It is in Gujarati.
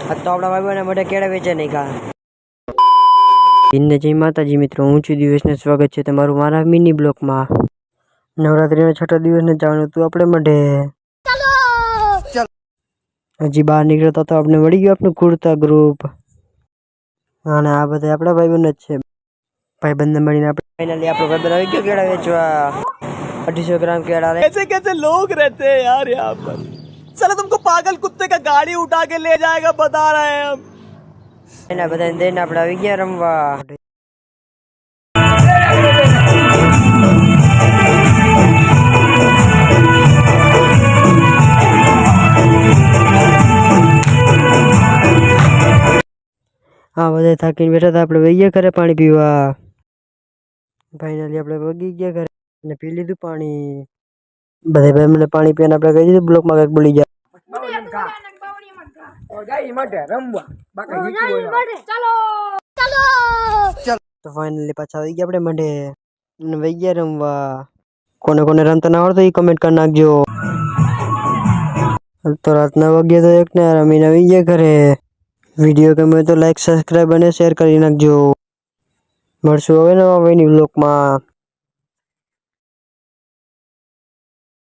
તો આપણા ભાઈઓને મોઢે કેળા વેચે નહીં કા જય માતાજી મિત્રો, હું છું દિવસને સ્વાગત છે તમારું મારા મિની બ્લોકમાં। નવરાત્રીનો છઠ્ઠો દિવસ ને જવાનું હતું આપણે મોઢે। હજી બહાર નીકળતા તો આપણે મળી ગયું આપણું કુર્તા ગ્રુપ, અને આ બધા આપણા ભાઈબંધ જ છે। ભાઈબંધ મળીને આપણે ફાઇનલી આપણો ભાઈબંધ આવી ગયો કેળા વેચવા। 250 ગ્રામ કેળા। कैसे कैसे लोग रहते हैं यार यहाँ पर। साला तुमको पागल कुत्ते का गाड़ी उठा के ले जाएगा बता रहे हैं हम। એના બધાને દઈને આપણે આવી ગયા રમવા। હા બધા થાકીને બેઠા હતા, આપણે વહી ગયા ઘરે પાણી પીવા। ફાઇનલી આપણે વગી ગયા ઘરે અને પી લીધું પાણી। બધા ભાઈ મને પાણી પીને આપણે કહી દીધું બ્લોકમાં કંઈક બોલી ગયા। તો ફાઇનલી પાછા આવી ગયા આપણે મંડે અને વહી ગયા રમવા। કોને કોને રમતા ના આવડતો એ કમેન્ટ કરી નાખજો। તો રાતના વાગ્યા તો એક ને રમીને આવી ગયા ઘરે। વિડીયો ગમે તો લાઈક, સબસ્ક્રાઈબ અને શેર કરી નાખજો। મળશું હવે નવા ભાઈની બ્લોગમાં।